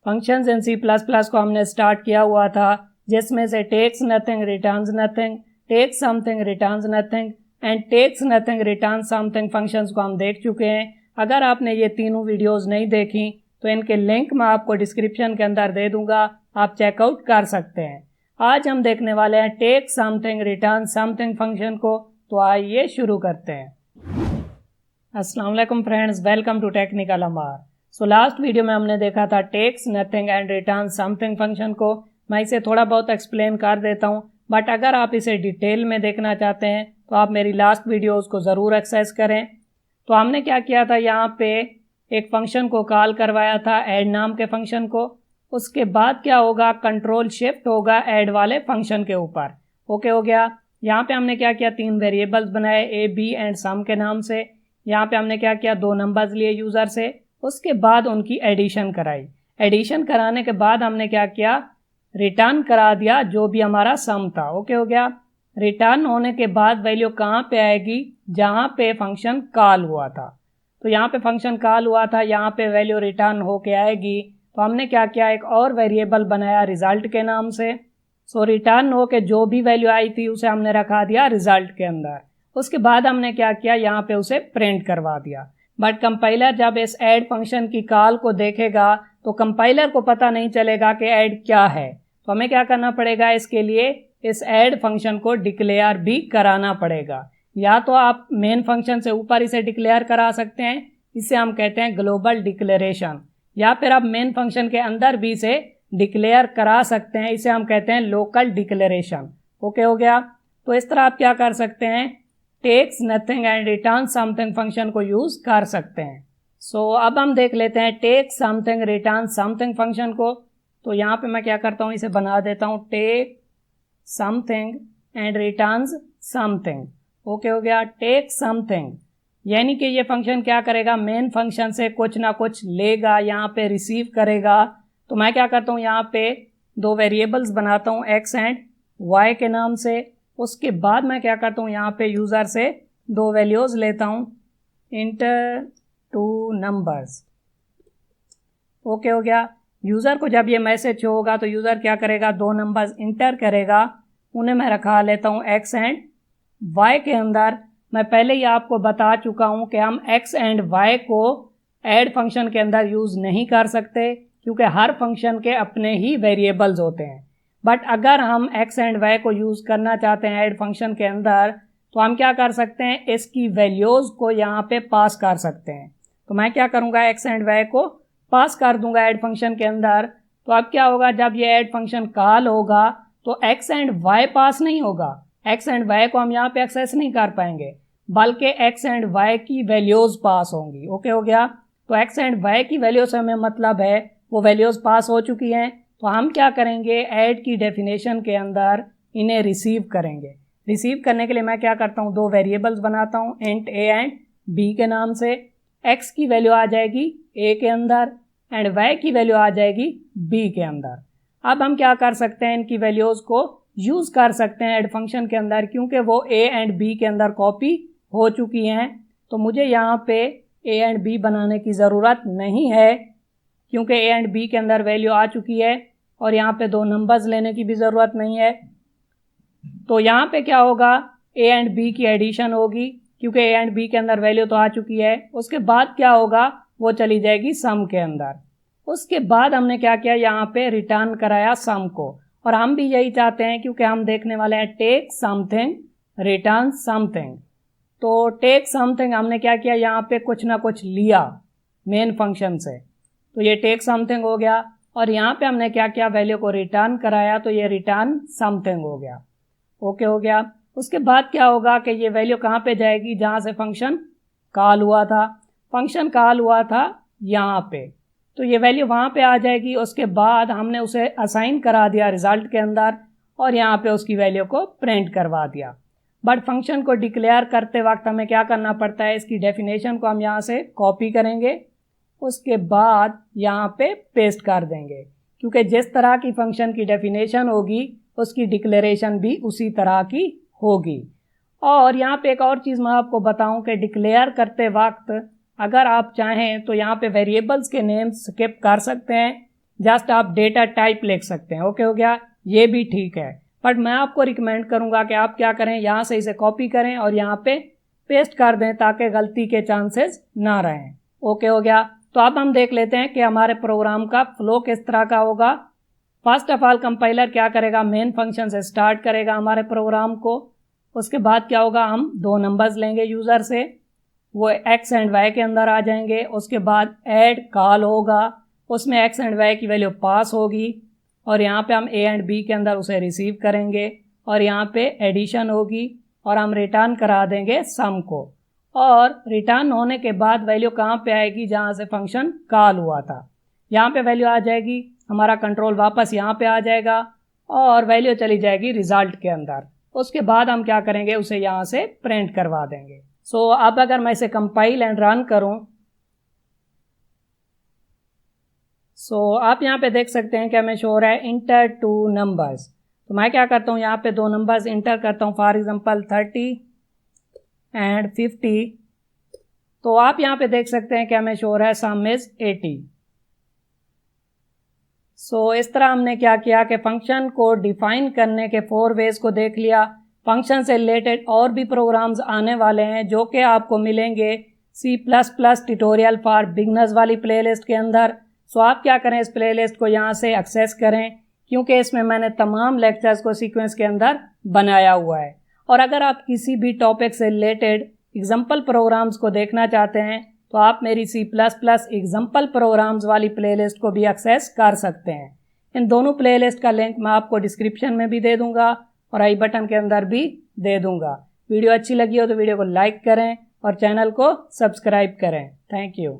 Functions in C plus plus को हमने start किया हुआ था, जिसमें से takes nothing returns nothing, takes something returns nothing and takes nothing return something functions को हम देख चुके हैं। अगर आपने ये तीनों वीडियोस नहीं देखी तो इनके लिंक मैं आपको डिस्क्रिप्शन के अंदर दे दूंगा, आप चेकआउट कर सकते हैं। आज हम देखने वाले हैं take something return something function को, तो आइए शुरू करते हैं। अस्सलाम वालेकुम friends, welcome to technical Amar. So last video में हमने देखा था takes nothing and return something function को। मैं इसे थोड़ा बहुत एक्सप्लेन कर देता हूँ, बट अगर आप इसे डिटेल में देखना चाहते हैं तो आप मेरी लास्ट वीडियोस को ज़रूर एक्सेस करें। तो हमने क्या किया था, यहाँ पे एक फंक्शन को कॉल करवाया था ऐड नाम के फंक्शन को। उसके बाद क्या होगा, कंट्रोल शिफ्ट होगा ऐड वाले फंक्शन के ऊपर। ओके हो गया। यहाँ पे हमने क्या किया, 3 वेरिएबल्स बनाए ए बी एंड सम के नाम से। यहाँ पे हमने क्या किया, 2 नंबर्स लिए यूज़र से, उसके बाद उनकी एडिशन कराई। एडिशन कराने के बाद हमने क्या किया, रिटर्न करा दिया जो भी हमारा सम था। ओके हो गया। रिटर्न होने के बाद वैल्यू कहाँ पे आएगी, जहाँ पे फंक्शन कॉल हुआ था। तो यहाँ पे फंक्शन कॉल हुआ था, यहाँ पे वैल्यू रिटर्न होके आएगी। तो हमने क्या किया, एक और वेरिएबल बनाया रिजल्ट के नाम से। सो रिटर्न होके जो भी वैल्यू आई थी उसे हमने रखा दिया रिजल्ट के अंदर। उसके बाद हमने क्या किया, यहाँ पे उसे प्रिंट करवा दिया। बट कंपाइलर जब इस ऐड फंक्शन की कॉल को देखेगा तो कंपाइलर को पता नहीं चलेगा कि ऐड क्या है। तो हमें क्या करना पड़ेगा, इसके लिए इस ऐड फंक्शन को डिक्लेयर भी कराना पड़ेगा। या तो आप मेन फंक्शन से ऊपर इसे डिक्लेयर करा सकते हैं, इसे हम कहते हैं ग्लोबल डिक्लेरेशन, या फिर आप मेन फंक्शन के अंदर भी इसे डिक्लेयर करा सकते हैं, इसे हम कहते हैं लोकल डिक्लेरेशन। ओके हो गया। तो इस तरह आप क्या कर सकते हैं, takes nothing and return something function को यूज कर सकते हैं। सो अब हम देख लेते हैं take something return something function को। तो यहाँ पे मैं क्या करता हूँ, इसे बना देता हूँ take something and returns something. Okay हो गया। टेक समथिंग यानी कि ये फंक्शन क्या करेगा, मेन फंक्शन से कुछ ना कुछ लेगा, यहाँ पे रिसीव करेगा। तो मैं क्या करता हूँ, यहाँ पे 2 वेरिएबल्स बनाता हूँ एक्स एंड वाई के नाम से। उसके बाद मैं क्या करता हूँ, यहाँ पे यूज़र से 2 वैल्यूज़ लेता हूँ, इंटर 2 नंबर्स। ओके हो गया। यूज़र को जब ये मैसेज होगा तो यूज़र क्या करेगा, 2 नंबर्स इंटर करेगा, उन्हें मैं रखा लेता हूँ एक्स एंड वाई के अंदर। मैं पहले ही आपको बता चुका हूँ कि हम एक्स एंड वाई को ऐड फंक्शन के अंदर यूज़ नहीं कर सकते, क्योंकि हर फंक्शन के अपने ही वेरिएबल्स होते हैं। बट अगर हम एक्स एंड वाई को यूज़ करना चाहते हैं ऐड फंक्शन के अंदर, तो हम क्या कर सकते हैं, इसकी वैल्यूज़ को यहाँ पे पास कर सकते हैं। तो मैं क्या करूँगा, एक्स एंड वाई को पास कर दूंगा ऐड फंक्शन के अंदर। तो अब क्या होगा, जब ये ऐड फंक्शन कॉल होगा तो एक्स एंड वाई पास नहीं होगा, एक्स एंड वाई को हम यहाँ पे एक्सेस नहीं कर पाएंगे, बल्कि एक्स एंड वाई की वैल्यूज़ पास होंगी। ओके हो गया। तो एक्स एंड वाई की वैल्यू से हमें मतलब है वो वैल्यूज़ पास हो चुकी हैं। तो हम क्या करेंगे, ऐड की डेफिनेशन के अंदर इन्हें रिसीव करेंगे। रिसीव करने के लिए मैं क्या करता हूँ, 2 वेरिएबल्स बनाता हूँ इंट ए एंड बी के नाम से। एक्स की वैल्यू आ जाएगी ए के अंदर एंड वाई की वैल्यू आ जाएगी बी के अंदर। अब हम क्या कर सकते हैं, इनकी वैल्यूज़ को यूज़ कर सकते हैं ऐड फंक्शन के अंदर, क्योंकि वो ए एंड बी के अंदर कॉपी हो चुकी हैं। तो मुझे यहाँ पे ए एंड बी बनाने की ज़रूरत नहीं है, क्योंकि ए एंड बी के अंदर वैल्यू आ चुकी है, और यहाँ पे 2 नंबर्स लेने की भी ज़रूरत नहीं है। तो यहाँ पे क्या होगा, ए एंड बी की एडिशन होगी, क्योंकि ए एंड बी के अंदर वैल्यू तो आ चुकी है। उसके बाद क्या होगा, वो चली जाएगी सम के अंदर। उसके बाद हमने क्या किया, यहाँ पे रिटर्न कराया सम को, और हम भी यही चाहते हैं, क्योंकि हम देखने वाले हैं टेक समथिंग रिटर्न समथिंग। तो टेक समथिंग हमने क्या किया, यहाँ पे कुछ ना कुछ लिया मेन फंक्शन से, तो ये टेक समथिंग हो गया। और यहाँ पे हमने क्या किया, वैल्यू को रिटर्न कराया, तो ये रिटर्न समथिंग हो गया। ओके हो गया। उसके बाद क्या होगा कि ये वैल्यू कहाँ पे जाएगी, जहाँ से फंक्शन कॉल हुआ था। फंक्शन कॉल हुआ था यहाँ पे, तो ये वैल्यू वहाँ पे आ जाएगी। उसके बाद हमने उसे असाइन करा दिया रिजल्ट के अंदर, और यहाँ पे उसकी वैल्यू को प्रिंट करवा दिया। बट फंक्शन को डिक्लेयर करते वक्त हमें क्या करना पड़ता है, इसकी डेफिनेशन को हम यहाँ से कॉपी करेंगे, उसके बाद यहाँ पे पेस्ट कर देंगे, क्योंकि जिस तरह की फंक्शन की डेफिनेशन होगी उसकी डिक्लेरेशन भी उसी तरह की होगी। और यहाँ पे एक और चीज़ मैं आपको बताऊं कि डिक्लेयर करते वक्त अगर आप चाहें तो यहाँ पे वेरिएबल्स के नेम स्किप कर सकते हैं, जस्ट आप डेटा टाइप लिख सकते हैं। ओके हो गया, ये भी ठीक है। बट मैं आपको रिकमेंड करूँगा कि आप क्या करें, यहाँ से इसे कॉपी करें और यहाँ पे पेस्ट कर दें ताकि गलती के चांसेस ना रहें। ओके हो गया। तो अब हम देख लेते हैं कि हमारे प्रोग्राम का फ्लो किस तरह का होगा। फर्स्ट ऑफ ऑल कंपाइलर क्या करेगा, मेन फंक्शन से स्टार्ट करेगा हमारे प्रोग्राम को। उसके बाद क्या होगा, हम 2 नंबर्स लेंगे यूज़र से, वो एक्स एंड वाई के अंदर आ जाएंगे। उसके बाद ऐड कॉल होगा, उसमें एक्स एंड वाई की वैल्यू पास होगी और यहाँ पे हम ए एंड बी के अंदर उसे रिसीव करेंगे और यहाँ पे एडिशन होगी और हम रिटर्न करा देंगे सम को। और रिटर्न होने के बाद वैल्यू कहाँ पे आएगी, जहाँ से फंक्शन कॉल हुआ था, यहाँ पे वैल्यू आ जाएगी। हमारा कंट्रोल वापस यहाँ पे आ जाएगा और वैल्यू चली जाएगी रिजल्ट के अंदर। उसके बाद हम क्या करेंगे, उसे यहाँ से प्रिंट करवा देंगे। सो अब अगर मैं इसे कंपाइल एंड रन करूँ, सो आप यहाँ पे देख सकते हैं कि हमें शो हो रहा है इंटर 2 नंबर्स। तो मैं क्या करता हूँ, यहाँ पे 2 नंबर्स इंटर करता हूँ, फॉर एग्जांपल 30 एंड 50। तो आप यहाँ पे देख सकते हैं कि हमें शो हो रहा है सम इज 80। सो इस तरह हमने क्या किया कि फंक्शन को डिफाइन करने के 4 वेज को देख लिया। फंक्शन से रिलेटेड और भी प्रोग्राम्स आने वाले हैं जो कि आपको मिलेंगे C++ ट्यूटोरियल फॉर बिगनर्स वाली प्लेलिस्ट के अंदर। सो आप क्या करें, इस प्लेलिस्ट को यहाँ से एक्सेस करें क्योंकि इसमें मैंने तमाम लेक्चर्स को सीक्वेंस के अंदर बनाया हुआ है। और अगर आप किसी भी टॉपिक से रिलेटेड एग्जाम्पल प्रोग्राम्स को देखना चाहते हैं तो आप मेरी C++ एग्जाम्पल प्रोग्राम्स वाली प्लेलिस्ट को भी एक्सेस कर सकते हैं। इन दोनों प्लेलिस्ट का लिंक मैं आपको डिस्क्रिप्शन में भी दे दूंगा और आई बटन के अंदर भी दे दूंगा। वीडियो अच्छी लगी हो तो वीडियो को लाइक करें और चैनल को सब्सक्राइब करें। Thank you.